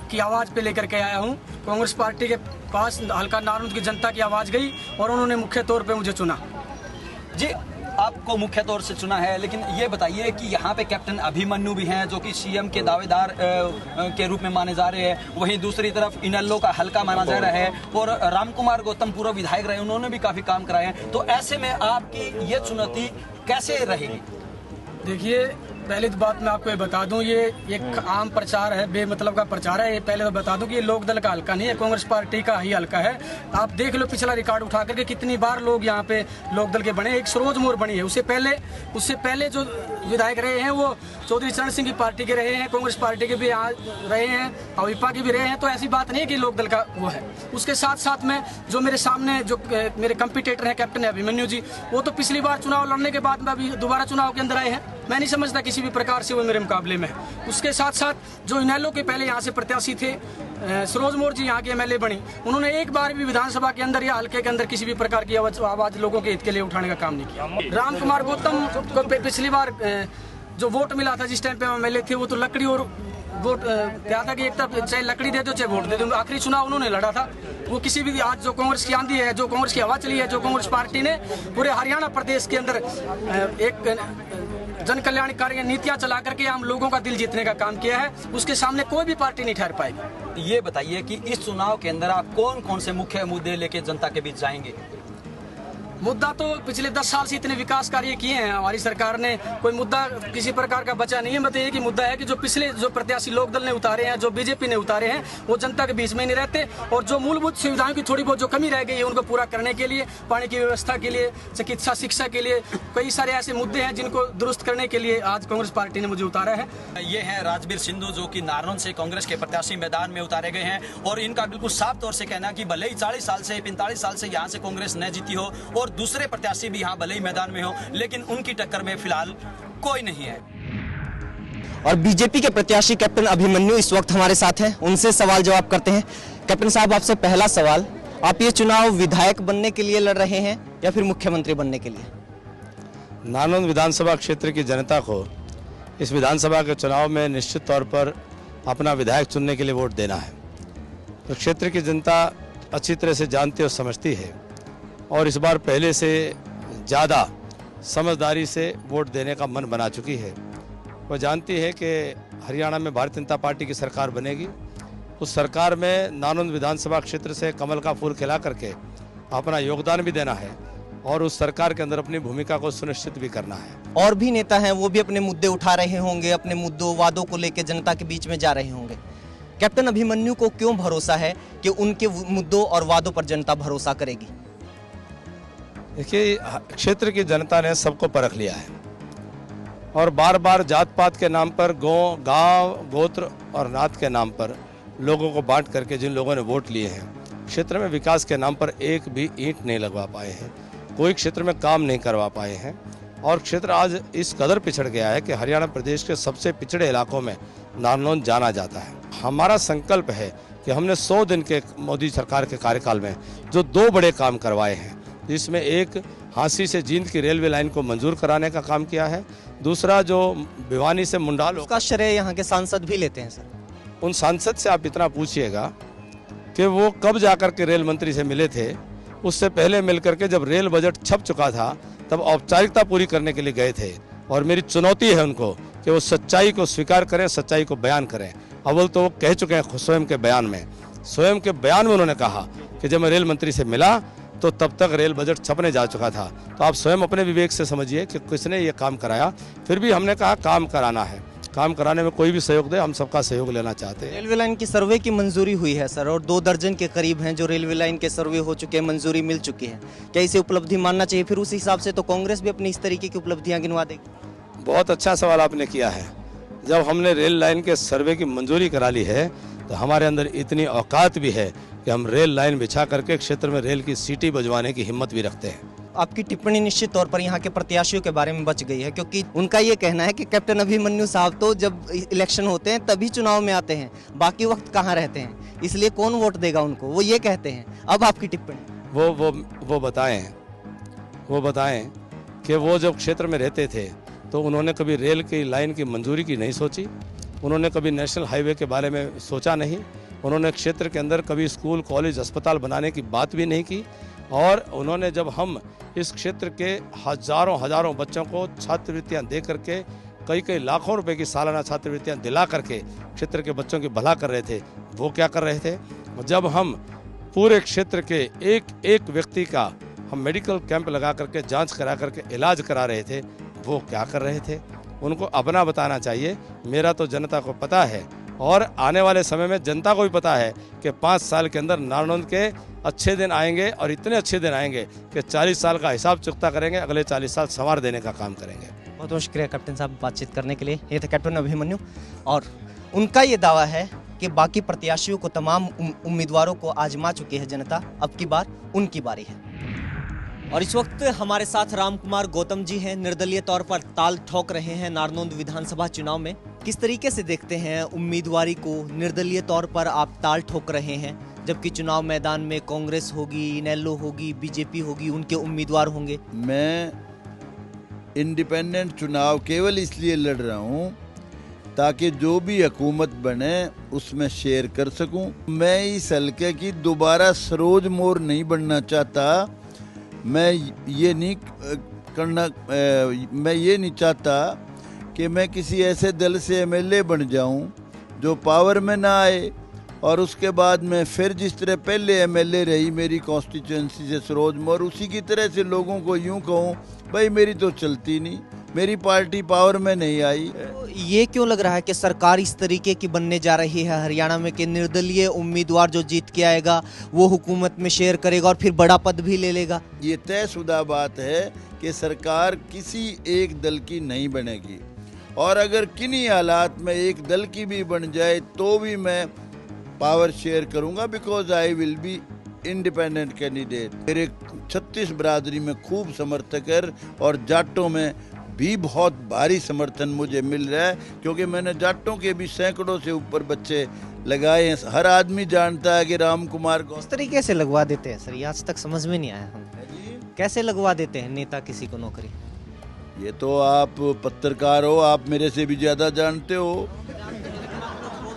की आवाज़ पे लेकर के आया हूँ। कांग्रेस पार्टी के पास हल्का नारनौंद की जनता की आवाज़ गई और उन्होंने मुख्य तौर पे मुझे चुना। जी, आपको मुख्य तौर से चुना है, लेकिन ये बताइए कि यहाँ पे कैप्टन अभिमन्यु भी हैं जो कि सीएम के दावेदार के रूप में माने जा रहे हैं। वहीं दूसरी तरफ इनेलो का हल्का माना जा रहा है और रामकुमार गौतम पूर्व विधायक रहे, उन्होंने भी काफ़ी काम कराए हैं। तो ऐसे में आपकी ये चुनौती कैसे रहेगी? देखिए, पहली तो बात मैं आपको ये बता दूं, ये एक आम प्रचार है, बेमतलब का प्रचार है। ये पहले तो बता दूं कि ये लोकदल का हल्का नहीं है, कांग्रेस पार्टी का ही हल्का है। आप देख लो पिछला रिकॉर्ड उठा करके कितनी बार लोग यहाँ पे लोकदल के बने। एक सरोज मोर बनी है, उससे पहले जो विधायक रहे हैं वो चौधरी चरण सिंह की पार्टी के रहे हैं, कांग्रेस पार्टी के भी यहाँ रहे हैं, अविपा के भी रहे हैं। तो ऐसी बात नहीं है कि लोकदल का वो है। उसके साथ साथ में जो मेरे सामने जो मेरे कंपटीटर हैं कैप्टन अभिमन्यु जी, वो तो पिछली बार चुनाव लड़ने के बाद में अभी दोबारा चुनाव के अंदर आए हैं। मैं नहीं समझता किसी भी प्रकार से वो मेरे मुकाबले में है। उसके साथ साथ जो इनेलो के पहले यहाँ से प्रत्याशी थे सरोज मोर जी, यहाँ के एमएलए बनी, उन्होंने एक बार भी विधानसभा के अंदर या हल्के के अंदर किसी भी प्रकार की आवाज लोगों के हित के लिए उठाने का काम नहीं किया। रामकुमार गौतम को पिछली बार जो वोट मिला था जिस टाइम पे एमएलए थे, वो तो लकड़ी और वोट क्या था कि एक तरफ चाहे लकड़ी दे दो चाहे वोट दे दो। आखिरी चुनाव उन्होंने लड़ा था। वो किसी भी आज जो कांग्रेस की आंधी है, जो कांग्रेस की हवा चली है, जो कांग्रेस पार्टी ने पूरे हरियाणा प्रदेश के अंदर एक जन कल्याणकारी नीतियां चला करके आम लोगों का दिल जीतने का काम किया है, उसके सामने कोई भी पार्टी नहीं ठहर पाएगी। ये बताइए कि इस चुनाव के अंदर आप कौन कौन से मुख्य मुद्दे लेके जनता के बीच जाएंगे? मुद्दा तो पिछले 10 साल से इतने विकास कार्य किए हैं हमारी सरकार ने, कोई मुद्दा किसी प्रकार का बचा नहीं है। मतलब एक ही मुद्दा है कि जो पिछले जो प्रत्याशी लोकदल ने उतारे हैं, जो बीजेपी ने उतारे हैं, वो जनता के बीच में नहीं रहते। और जो मूलभूत सुविधाओं की थोड़ी बहुत जो कमी रह गई है उनको पूरा करने के लिए, पानी की व्यवस्था के लिए, चिकित्सा शिक्षा के लिए कई सारे ऐसे मुद्दे हैं जिनको दुरुस्त करने के लिए आज कांग्रेस पार्टी ने मुझे उतारा है। ये है राजवीर सिंधु जो कि नारनौंद से कांग्रेस के प्रत्याशी मैदान में उतारे गए हैं और इनका बिल्कुल साफ तौर से कहना है कि भले ही 40 साल से 45 साल से यहाँ से कांग्रेस न जीती हो और दूसरे प्रत्याशी भी यहाँ भले ही मैदान में हो, लेकिन उनकी टक्कर में फिलहाल कोई नहीं है। और बीजेपी के प्रत्याशी कैप्टन अभिमन्यु इस वक्त हमारे साथ हैं, उनसे सवाल जवाब करते हैं। कैप्टन साहब, आपसे पहला सवाल, आप ये चुनाव विधायक बनने के लिए लड़ रहे हैं या फिर मुख्यमंत्री बनने के लिए? नारनौंद विधानसभा क्षेत्र की जनता को इस विधानसभा के चुनाव में निश्चित तौर पर अपना विधायक चुनने के लिए वोट देना है। तो क्षेत्र की जनता अच्छी तरह से जानती और समझती है और इस बार पहले से ज़्यादा समझदारी से वोट देने का मन बना चुकी है। वो जानती है कि हरियाणा में भारतीय जनता पार्टी की सरकार बनेगी। उस सरकार में नारनौंद विधानसभा क्षेत्र से कमल का फूल खिला करके अपना योगदान भी देना है और उस सरकार के अंदर अपनी भूमिका को सुनिश्चित भी करना है। और भी नेता हैं, वो भी अपने मुद्दे उठा रहे होंगे, अपने मुद्दों वादों को लेकर जनता के बीच में जा रहे होंगे। कैप्टन अभिमन्यु को क्यों भरोसा है कि उनके मुद्दों और वादों पर जनता भरोसा करेगी? देखिए, क्षेत्र की जनता ने सबको परख लिया है और बार बार जात पात के नाम पर, गांव, गोत्र और नात के नाम पर लोगों को बांट करके जिन लोगों ने वोट लिए हैं, क्षेत्र में विकास के नाम पर एक भी ईंट नहीं लगवा पाए हैं, कोई क्षेत्र में काम नहीं करवा पाए हैं और क्षेत्र आज इस कदर पिछड़ गया है कि हरियाणा प्रदेश के सबसे पिछड़े इलाकों में नारनौंद जाना जाता है। हमारा संकल्प है कि हमने 100 दिन के मोदी सरकार के कार्यकाल में जो 2 बड़े काम करवाए हैं, जिसमें एक हांसी से जींद की रेलवे लाइन को मंजूर कराने का काम किया है, दूसरा जो भिवानी से मुंडाल, उसका श्रेय यहाँ के सांसद भी लेते हैं सर। उन सांसद से आप इतना पूछिएगा कि वो कब जाकर के रेल मंत्री से मिले थे। उससे पहले मिलकर के जब रेल बजट छप चुका था तब औपचारिकता पूरी करने के लिए गए थे और मेरी चुनौती है उनको कि वो सच्चाई को स्वीकार करें, सच्चाई को बयान करें। अव्वल तो वो कह चुके हैं स्वयं के बयान में उन्होंने कहा कि जब मैं रेल मंत्री से मिला तो तब तक रेल बजट छपने जा चुका था। तो आप स्वयं अपने विवेक से समझिए कि किसने ये काम कराया। फिर भी हमने कहा काम कराना है, काम कराने में कोई भी सहयोग दे, हम सबका सहयोग लेना चाहते हैं। रेलवे लाइन की सर्वे की मंजूरी हुई है सर और 2 दर्जन के करीब हैं जो रेलवे लाइन के सर्वे हो चुके हैं, मंजूरी मिल चुकी है। क्या इसे उपलब्धि मानना चाहिए? फिर उस हिसाब से तो कांग्रेस भी अपनी इस तरीके की उपलब्धियां गिनवा देगी। बहुत अच्छा सवाल आपने किया है। जब हमने रेल लाइन के सर्वे की मंजूरी करा ली है तो हमारे अंदर इतनी औकात भी है कि हम रेल लाइन बिछा करके क्षेत्र में रेल की सीटी बजवाने की हिम्मत भी रखते हैं। आपकी टिप्पणी निश्चित तौर पर यहाँ के प्रत्याशियों के बारे में बच गई है, क्योंकि उनका ये कहना है कि कैप्टन अभिमन्यु साहब तो जब इलेक्शन होते हैं तभी चुनाव में आते हैं, बाकी वक्त कहाँ रहते हैं, इसलिए कौन वोट देगा उनको, वो ये कहते हैं। अब आपकी टिप्पणी? वो बताएं कि वो जब क्षेत्र में रहते थे तो उन्होंने कभी रेल की लाइन की मंजूरी की नहीं सोची, उन्होंने कभी नेशनल हाईवे के बारे में सोचा नहीं, उन्होंने क्षेत्र के अंदर कभी स्कूल, कॉलेज, अस्पताल बनाने की बात भी नहीं की। और उन्होंने जब हम इस क्षेत्र के हजारों बच्चों को छात्रवृत्तियां दे करके कई लाखों रुपए की सालाना छात्रवृत्तियां दिला करके क्षेत्र के बच्चों की भला कर रहे थे, वो क्या कर रहे थे? जब हम पूरे क्षेत्र के एक व्यक्ति का हम मेडिकल कैंप लगा करके जांच करा करके इलाज करा रहे थे, वो क्या कर रहे थे? उनको अपना बताना चाहिए। मेरा तो जनता को पता है और आने वाले समय में जनता को भी पता है कि 5 साल के अंदर नारनौंद के अच्छे दिन आएंगे और इतने अच्छे दिन आएंगे कि 40 साल का हिसाब चुकता करेंगे, अगले 40 साल संवार देने का काम करेंगे। बहुत बहुत शुक्रिया कैप्टन साहब बातचीत करने के लिए। ये थे कैप्टन अभिमन्यु और उनका ये दावा है कि बाकी प्रत्याशियों को, तमाम उम्मीदवारों को आजमा चुकी है जनता, अब की बार उनकी बारी है। और इस वक्त हमारे साथ रामकुमार गौतम जी हैं, निर्दलीय तौर पर ताल ठोक रहे हैं नारनौंद विधानसभा चुनाव में। किस तरीके से देखते हैं उम्मीदवारी को? निर्दलीय तौर पर आप ताल ठोक रहे हैं, जबकि चुनाव मैदान में कांग्रेस होगी, इनेलो होगी, बीजेपी होगी, उनके उम्मीदवार होंगे। मैं इंडिपेंडेंट चुनाव केवल इसलिए लड़ रहा हूँ ताकि जो भी हुकूमत बने उसमें शेयर कर सकूं। मैं इस हल्के की दोबारा सरोज मोर नहीं बनना चाहता। मैं ये नहीं चाहता कि मैं किसी ऐसे दल से एमएलए बन जाऊं जो पावर में ना आए और उसके बाद में फिर जिस तरह पहले एमएलए रही मेरी कॉन्स्टिट्यूएंसी से सरोज मोर, उसी की तरह से लोगों को यूं कहूं भाई मेरी तो चलती नहीं, मेरी पार्टी पावर में नहीं आई। ये क्यों लग रहा है कि सरकार इस तरीके की बनने जा रही है हरियाणा में कि निर्दलीय उम्मीदवार जो जीत के आएगा वो हुकूमत में शेयर करेगा और फिर बड़ा पद भी ले लेगा? ये तयशुदा बात है कि सरकार किसी एक दल की नहीं बनेगी और अगर किन्हीं हालात में एक दल की भी बन जाए तो भी मैं पावर शेयर करूंगा, because I will be independent candidate. मेरे 36 बरादरी में खूब समर्थक है और जाटों में भी बहुत भारी समर्थन मुझे मिल रहा है, क्योंकि मैंने जाटों के भी सैकड़ों से ऊपर बच्चे लगाए हैं। हर आदमी जानता है कि रामकुमार को किस तरीके से लगवा देते हैं सर, ये आज तक समझ में नहीं आया हम। कैसे लगवा देते हैं नेता किसी को नौकरी? ये तो आप पत्रकार हो, आप मेरे से भी ज्यादा जानते हो।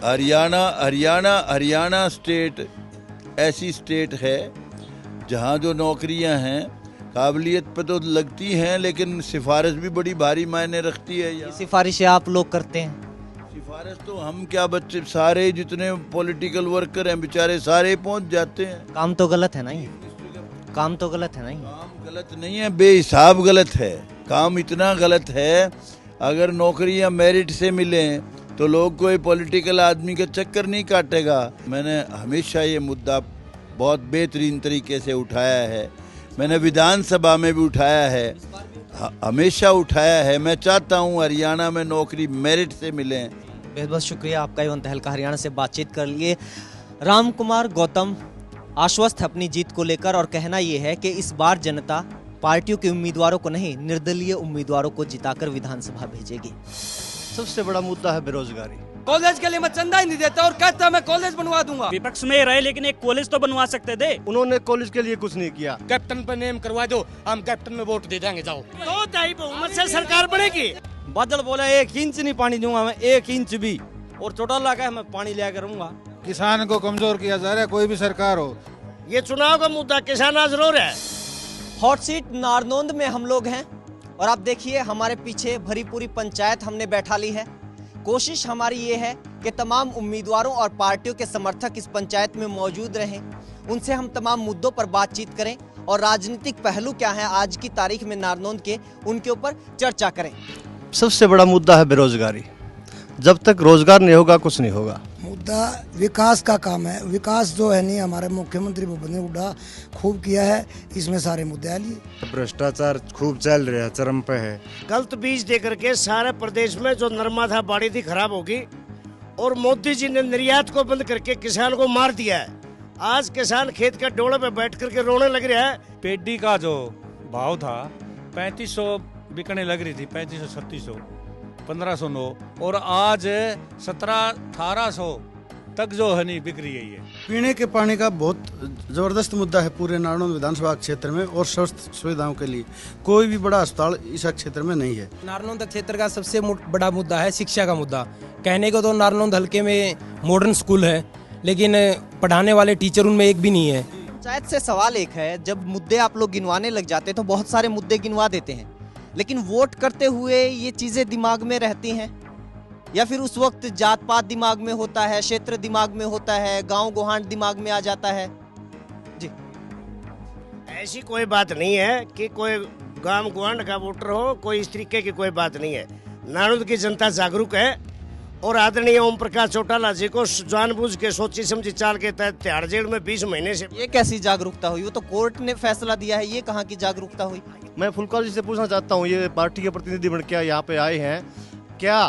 हरियाणा स्टेट ऐसी स्टेट है जहाँ जो नौकरियाँ हैं काबिलियत पे तो लगती हैं, लेकिन सिफारिश भी बड़ी भारी मायने रखती है। ये सिफारिशें आप लोग करते हैं? सिफारिश तो हम क्या, बच्चे सारे जितने पॉलिटिकल वर्कर हैं बेचारे सारे पहुंच जाते हैं। काम तो गलत है ना ये? काम तो गलत है ना ये? काम गलत नहीं है, बेहिसाब गलत है। काम इतना गलत है, अगर नौकरियां मेरिट से मिलें तो लोग कोई पॉलिटिकल आदमी का चक्कर नहीं काटेगा। मैंने हमेशा ये मुद्दा बहुत बेहतरीन तरीके से उठाया है, मैंने विधानसभा में भी उठाया है, हमेशा उठाया है। मैं चाहता हूँ हरियाणा में नौकरी मेरिट से मिले। बहुत बहुत शुक्रिया आपका एवं तहलका हरियाणा से बातचीत कर लिए। रामकुमार गौतम आश्वस्त है अपनी जीत को लेकर और कहना ये है कि इस बार जनता पार्टियों के उम्मीदवारों को नहीं, निर्दलीय उम्मीदवारों को जिताकर विधानसभा भेजेगी। सबसे बड़ा मुद्दा है बेरोजगारी। कॉलेज के लिए मैं चंदा ही नहीं देता और कहता मैं कॉलेज बनवा दूंगा। विपक्ष में रहे लेकिन एक कॉलेज तो बनवा सकते थे। उन्होंने कॉलेज के लिए कुछ नहीं किया। कैप्टन पे नेम करवा दो, हम कैप्टन में वोट दे देंगे, जाओ। 2-2.5 बहुमत से सरकार बनेगी। बादल बोला 1 इंच नहीं पानी दूंगा मैं, 1 इंच भी, और चौटाला का मैं पानी लिया करूंगा। किसान को कमजोर किया जा रहा है, कोई भी सरकार हो। ये चुनाव का मुद्दा किसान जरूर है। हॉट सीट नारनौंद में हम लोग हैं और आप देखिए हमारे पीछे भरी पूरी पंचायत हमने बैठा ली है। कोशिश हमारी ये है कि तमाम उम्मीदवारों और पार्टियों के समर्थक इस पंचायत में मौजूद रहें, उनसे हम तमाम मुद्दों पर बातचीत करें और राजनीतिक पहलू क्या है आज की तारीख में नारनौंद के, उनके ऊपर चर्चा करें। सबसे बड़ा मुद्दा है बेरोजगारी। जब तक रोजगार नहीं होगा कुछ नहीं होगा। मुद्दा विकास का काम है। विकास जो है नहीं, हमारे मुख्यमंत्री भूपेंद्र हुड्डा खूब किया है, इसमें सारे मुद्दे आ लिए। भ्रष्टाचार खूब चल रहा है, चरम पे है। गलत बीज दे करके सारे प्रदेश में जो नरमा था बाड़ी थी खराब होगी और मोदी जी ने निर्यात को बंद करके किसान को मार दिया है। आज किसान खेत के डोले पे बैठ करके रोने लग रहा है। पेडी का जो भाव था 3500 बिकने लग रही थी, 3500, 3600, 1509 और आज 1700-1800 तक जो है नहीं बिक रही है ये। पीने के पानी का बहुत ज़बरदस्त मुद्दा है पूरे नारनौंद विधानसभा क्षेत्र में, और स्वास्थ्य सुविधाओं के लिए कोई भी बड़ा अस्पताल इस क्षेत्र में नहीं है। नारनौंद क्षेत्र का सबसे बड़ा मुद्दा है शिक्षा का मुद्दा। कहने को तो नारनौंद हल्के में मॉडर्न स्कूल है, लेकिन पढ़ाने वाले टीचर उनमें एक भी नहीं है। पंचायत से सवाल एक है, जब मुद्दे आप लोग गिनवाने लग जाते हैं तो बहुत सारे मुद्दे गिनवा देते हैं, लेकिन वोट करते हुए ये चीज़ें दिमाग में रहती हैं, या फिर उस वक्त जात पात दिमाग में होता है, क्षेत्र दिमाग में होता है, गांव गोहांड दिमाग में आ जाता है? जी, ऐसी कोई बात नहीं है कि कोई गांव गोहांड का वोटर हो, कोई इस तरीके की कोई बात नहीं है। नारनौंद की जनता जागरूक है, और आदरणीय ओम प्रकाश चौटाला जी को जानबूझ के सोची समझी चाल के तहत तिहाड़ जेल में 20 महीने से। ये कैसी जागरूकता हुई? वो तो कोर्ट ने फैसला दिया है, ये कहाँ की जागरूकता हुई? मैं फुलकार जी से पूछना चाहता हूँ, ये पार्टी के प्रतिनिधि बन के यहाँ पे आए हैं, क्या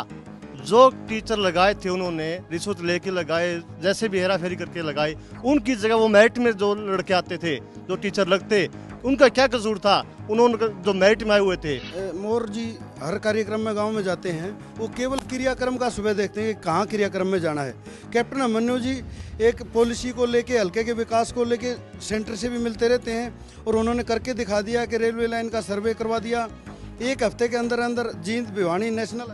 जो टीचर लगाए थे उन्होंने रिश्वत लेके लगाए, जैसे भी हेरा फेरी करके लगाए, उनकी जगह वो मेरिट में जो लड़के आते थे, जो टीचर लगते, उनका क्या कसूर था? उन्होंने जो मेरिट में आए हुए थे। मोर जी हर कार्यक्रम में गांव में जाते हैं, वो केवल क्रियाक्रम का सुबह देखते हैं कि कहाँ क्रियाक्रम में जाना है। कैप्टन अभिमन्यु जी एक पॉलिसी को लेके, हल्के के विकास को लेके सेंटर से भी मिलते रहते हैं, और उन्होंने करके दिखा दिया कि रेलवे लाइन का सर्वे करवा दिया। एक हफ्ते के अंदर अंदर जींद भिवानी नेशनल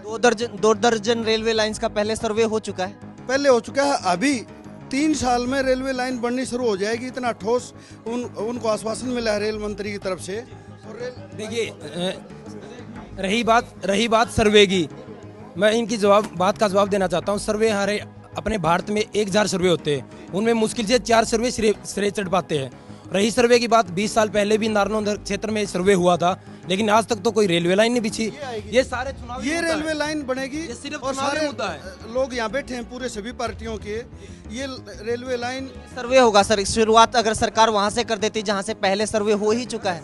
2 दर्जन रेलवे लाइंस का पहले सर्वे हो चुका है। पहले हो चुका है, अभी 3 साल में रेलवे लाइन बननी शुरू हो जाएगी, इतना ठोस उनको आश्वासन मिला है रेल मंत्री की तरफ से। देखिए, रही बात सर्वे की, मैं इनकी बात का जवाब देना चाहता हूँ। सर्वे हमारे अपने भारत में 1000 सर्वे होते हैं, उनमें मुश्किल से 4 सर्वे सिरे चढ़ पाते हैं। रही सर्वे की बात, 20 साल पहले भी नारनौंद क्षेत्र में सर्वे हुआ था, लेकिन आज तक तो कोई रेलवे लाइन नहीं बिछी। ये सारे चुनाव, ये रेलवे लाइन बनेगी, और सारे मुद्दा है। लोग यहाँ बैठे हैं पूरे सभी पार्टियों के, ये रेलवे लाइन सर्वे होगा सर। शुरुआत अगर सरकार वहाँ से कर देती जहाँ से पहले सर्वे हो ही चुका है।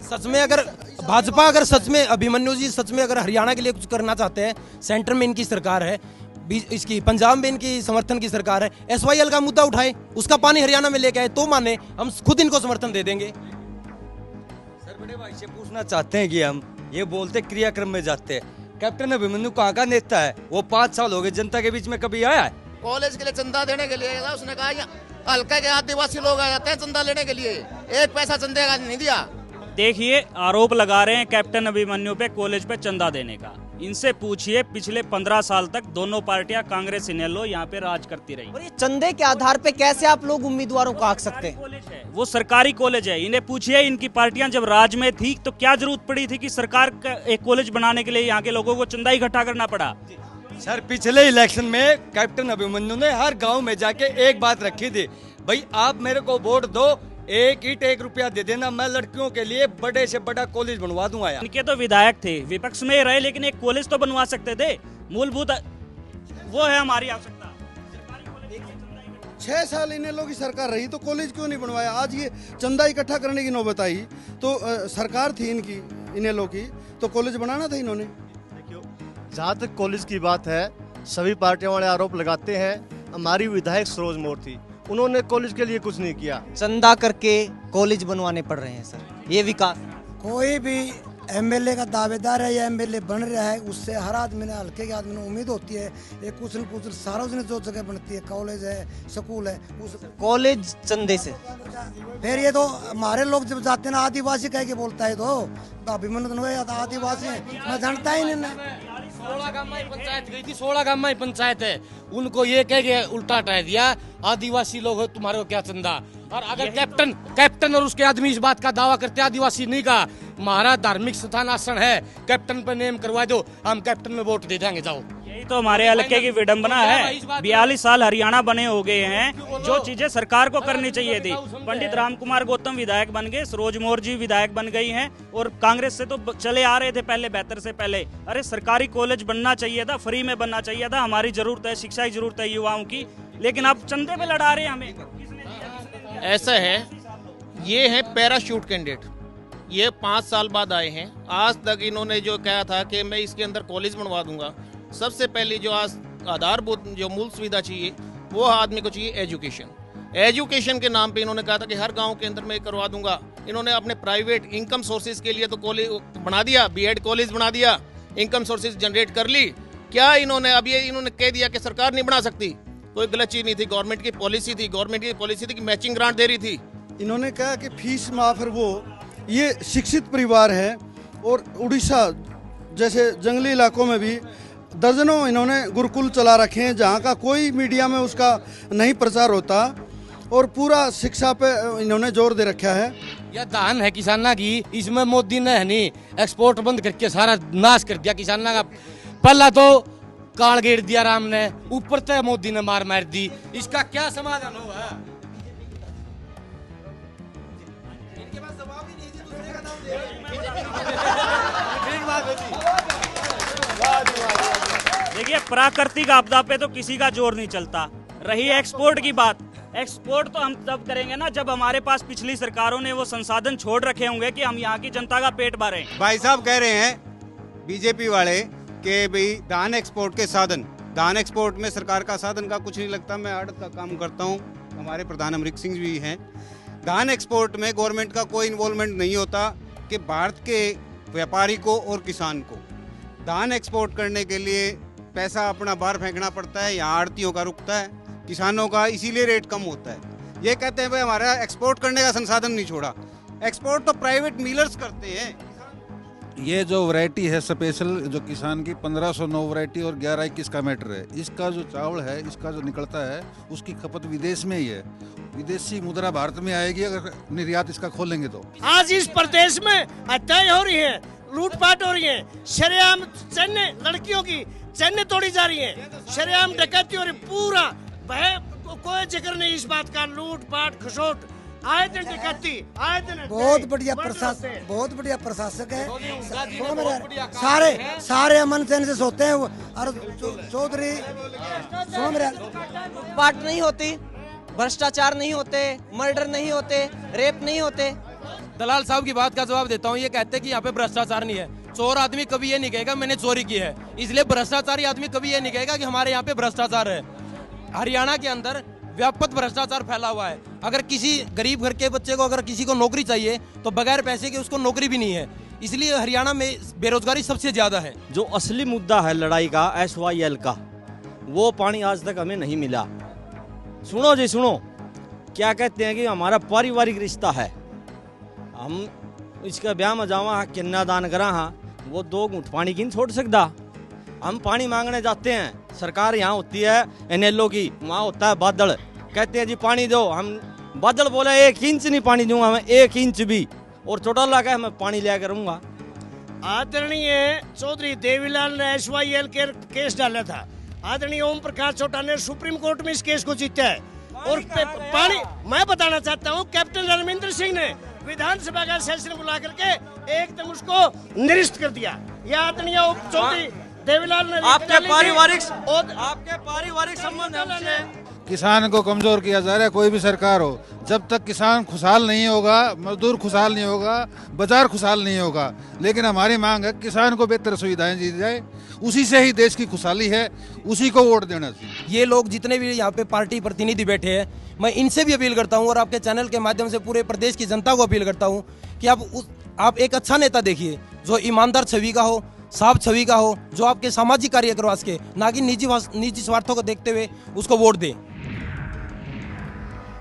सच में अगर भाजपा, अगर सच में अभिमन्यु जी सच में अगर हरियाणा के लिए कुछ करना चाहते हैं, सेंटर में इनकी सरकार है, इसकी पंजाब में इनकी समर्थन की सरकार है, SYL का मुद्दा उठाए, उसका पानी हरियाणा में लेके आए तो माने, हम खुद इनको समर्थन दे देंगे। सर बड़े भाई से पूछना चाहते हैं कि हम ये बोलते क्रियाक्रम में जाते हैं, कैप्टन अभिमन्यु कहाँ का नेता है? वो 5 साल हो गए, जनता के बीच में कभी आया है? कॉलेज के लिए चंदा देने के लिए उसने कहा हल्का के आदिवासी लोग आ जाते हैं चंदा लेने के लिए, 1 पैसा चंदे का नहीं दिया। देखिए, आरोप लगा रहे हैं कैप्टन अभिमन्यु पे कॉलेज पे चंदा देने का। इनसे पूछिए, पिछले 15 साल तक दोनों पार्टियां कांग्रेस इनेलो यहाँ पे राज करती रही। और ये चंदे के आधार पे कैसे आप लोग उम्मीदवारों को आंक सकते हैं? वो सरकारी कॉलेज है, इन्हें पूछिए, इनकी पार्टियां जब राज में थी तो क्या जरूरत पड़ी थी कि सरकार का एक कॉलेज बनाने के लिए यहाँ के लोगों को चंदा इकट्ठा करना पड़ा? सर पिछले इलेक्शन में कैप्टन अभिमन्यु ने हर गाँव में जाके एक बात रखी थी, भाई आप मेरे को वोट दो, 1 ईंट 1 रुपया दे देना, मैं लड़कियों के लिए बड़े से बड़ा कॉलेज बनवा दूंगा। इनके तो विधायक थे, विपक्ष में रहे, लेकिन एक कॉलेज तो बनवा सकते थे। मूलभूत वो है हमारी आवश्यकता। 6 साल इन्हें लोग की सरकार रही तो कॉलेज क्यों नहीं बनवाया? आज ये चंदा इकट्ठा करने की नौबत आई तो सरकार थी इनकी, इन्हें लोग की, तो कॉलेज बनाना था इन्होंने। जहाँ तक कॉलेज की बात है, सभी पार्टियों वाले आरोप लगाते हैं, हमारी विधायक सरोज मोर थी, उन्होंने कॉलेज के लिए कुछ नहीं किया। चंदा करके कॉलेज बनवाने पड़ रहे हैं सर, ये विकास। कोई भी MLA का दावेदार है या MLA बन रहा है, उससे हर आदमी ने, हल्के के आदमी ने उम्मीद होती है ये कुछ न कुछ सार्वजनिक जो जगह बनती है, कॉलेज है, स्कूल है, उस कॉलेज चंदे से। फिर ये तो हमारे लोग जब जाते हैं ना, आदिवासी कह के बोलता है, तो अभिमन्यु तो आदिवासी है, मैं जानता ही नहीं। 16 गांव में पंचायत गई थी, 16 गांव में पंचायत है, उनको ये कह के उल्टा हटा दिया, आदिवासी लोग हो, तुम्हारे को क्या चंदा। और अगर कैप्टन और उसके आदमी इस बात का दावा करते आदिवासी नहीं का, हमारा धार्मिक स्थान आसन है, कैप्टन पर नेम करवा दो, हम कैप्टन में वोट दे देंगे, जाओ। यही तो हमारे हल्के की विडंबना है। 42 साल हरियाणा बने हो गए हैं, जो चीजें सरकार को करनी चाहिए थी। पंडित रामकुमार गौतम विधायक बन गए, सरोज मोर जी विधायक बन गई हैं, और कांग्रेस से तो चले आ रहे थे पहले, बेहतर से पहले। अरे सरकारी कॉलेज बनना चाहिए था, फ्री में बनना चाहिए था, हमारी जरूरत है, शिक्षा की जरूरत है युवाओं की, लेकिन आप चंदे पे लड़ा रहे हैं हमें। ऐसा है, ये है पैराशूट कैंडिडेट, ये 5 साल बाद आए हैं। आज तक इन्होंने जो कहा था कि मैं इसके अंदर कॉलेज बनवा दूंगा, सबसे पहले जो आज आधारभूत जो मूल सुविधा चाहिए वो आदमी को चाहिए एजुकेशन के नाम पे इन्होंने कहा था कि हर गांव के अंदर मैं करवा दूंगा। इन्होंने अपने प्राइवेट इनकम सोर्सेज के लिए तो कॉलेज बना दिया, B.Ed कॉलेज बना दिया, इनकम सोर्सेज जनरेट कर ली। क्या इन्होंने अब ये इन्होंने कह दिया कि सरकार नहीं बना सकती? कोई गलत चीज नहीं थी। गवर्नमेंट की पॉलिसी थी, गवर्नमेंट की पॉलिसी थी कि मैचिंग ग्रांट दे रही थी। इन्होंने कहा कि फीस माफ है, वो ये शिक्षित परिवार है। और उड़ीसा जैसे जंगली इलाकों में भी दर्जनों इन्होंने गुरुकुल चला रखे हैं, जहाँ का कोई मीडिया में उसका नहीं प्रचार होता, और पूरा शिक्षा पे इन्होंने जोर दे रखा है। यह दान है किसाना की, इसमें मोदी ने है नहीं एक्सपोर्ट बंद करके सारा नाश कर दिया किसाना का। पहला तो काल गेड़ दिया राम ने, ऊपर से मोदी ने मार मार दी। इसका क्या समाधान होगा? देखिए, प्राकृतिक आपदा पे तो किसी का जोर नहीं चलता। रही एक्सपोर्ट की बात, एक्सपोर्ट तो हम तब करेंगे ना जब हमारे पास पिछली सरकारों ने वो संसाधन छोड़ रखे होंगे कि हम यहाँ की जनता का पेट भरें। भाई साहब कह रहे हैं बीजेपी वाले कि भाई धान एक्सपोर्ट के साधन, धान एक्सपोर्ट में सरकार का साधन का कुछ नहीं लगता। मैं आड़त का काम करता हूँ, हमारे प्रधान अमरीक सिंह भी हैं। धान एक्सपोर्ट में गवर्नमेंट का कोई इन्वॉल्वमेंट नहीं होता कि भारत के व्यापारी को और किसान को धान एक्सपोर्ट करने के लिए पैसा अपना बाहर फेंकना पड़ता है। यहाँ आड़तियों का रुकता है, किसानों का इसीलिए रेट कम होता है। ये कहते हैं भाई हमारा एक्सपोर्ट करने का संसाधन नहीं छोड़ा। एक्सपोर्ट तो प्राइवेट मिलर्स करते हैं। ये जो वैरायटी है स्पेशल जो किसान की 1509 वैरायटी और 1121 का मैटर है, इसका जो चावल है, इसका जो निकलता है उसकी खपत विदेश में ही है। विदेशी मुद्रा भारत में आएगी अगर निर्यात इसका खोलेंगे तो। आज इस प्रदेश में हत्याएं हो रही हैं, लूटपाट हो रही है, शरेआम चैने लड़कियों की चैने तोड़ी जा रही है, शरेआम डकैती हो रही, पूरा कोई जिक्र नहीं इस बात का। लूटपाट खसोट आए दिन डकैती, आए दिन बहुत बढ़िया प्रशासन, बहुत बढ़िया प्रशासक है। सारे अमन चैन से सोते हैं। और चौधरी लूटपाट नहीं होती, भ्रष्टाचार नहीं होते, मर्डर नहीं होते, रेप नहीं होते। दलाल साहब की बात का जवाब देता हूँ। ये कहते हैं कि यहाँ पे भ्रष्टाचार नहीं है। चोर आदमी कभी ये नहीं कहेगा मैंने चोरी की है, इसलिए भ्रष्टाचारी आदमी कभी ये नहीं कहेगा कि हमारे यहाँ पे भ्रष्टाचार है। हरियाणा के अंदर व्यापक भ्रष्टाचार फैला हुआ है। अगर किसी गरीब घर के बच्चे को अगर किसी को नौकरी चाहिए तो बगैर पैसे के उसको नौकरी भी नहीं है, इसलिए हरियाणा में बेरोजगारी सबसे ज्यादा है। जो असली मुद्दा है लड़ाई का SYL का, वो पानी आज तक हमें नहीं मिला। सुनो जी सुनो, क्या कहते हैं कि हमारा पारिवारिक रिश्ता है, हम इसका ब्याह में जावा कन्यादान करा हाँ, वो 2 घूंट पानी की नहीं छोड़ सकता। हम पानी मांगने जाते हैं, सरकार यहाँ होती है NLO की, वहाँ होता है बादल, कहते हैं जी पानी दो। हम बादल बोले 1 इंच नहीं पानी दूंगा मैं, 1 इंच भी, और चौटाला का मैं पानी लिया करूंगा। आदरणीय चौधरी देवीलाल ने SYL के केस डाला था। आदरणीय ओम प्रकाश चौटाला ने सुप्रीम कोर्ट में इस केस को जीता है। और पानी मैं बताना चाहता हूँ, कैप्टन धर्मेंद्र सिंह ने विधानसभा का सेशन बुला करके एकदम उसको निरस्त कर दिया। यह आदरणीय चौधरी देवीलाल ने आपके पारिवारिक संबंध हमसे किसान को कमजोर किया जा रहा है। कोई भी सरकार हो, जब तक किसान खुशहाल नहीं होगा, मजदूर खुशहाल नहीं होगा, बाजार खुशहाल नहीं होगा। लेकिन हमारी मांग है किसान को बेहतर सुविधाएं दी जाए, उसी से ही देश की खुशहाली है, उसी को वोट देना चाहिए। ये लोग जितने भी यहाँ पे पार्टी प्रतिनिधि बैठे हैं, मैं इनसे भी अपील करता हूँ और आपके चैनल के माध्यम से पूरे प्रदेश की जनता को अपील करता हूँ कि आप एक अच्छा नेता देखिए जो ईमानदार छवि का हो, साफ छवि का हो, जो आपके सामाजिक कार्य करवा सके, ना कि निजी स्वार्थों को देखते हुए उसको वोट दें।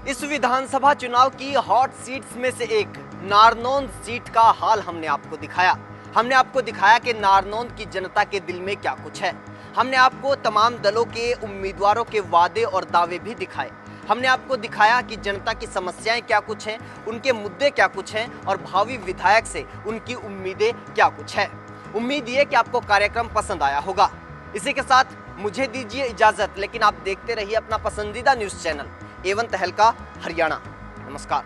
इस विधानसभा चुनाव की हॉट सीट्स में से एक नारनौंद सीट का हाल हमने आपको दिखाया। हमने आपको दिखाया कि नारनौंद की जनता के दिल में क्या कुछ है। हमने आपको तमाम दलों के उम्मीदवारों के वादे और दावे भी दिखाए। हमने आपको दिखाया कि जनता की समस्याएं क्या कुछ हैं, उनके मुद्दे क्या कुछ हैं और भावी विधायक से उनकी उम्मीदें क्या कुछ है। उम्मीद ये कि आपको कार्यक्रम पसंद आया होगा। इसी के साथ मुझे दीजिए इजाजत, लेकिन आप देखते रहिए अपना पसंदीदा न्यूज़ चैनल A1 तहलका हरियाणा। नमस्कार।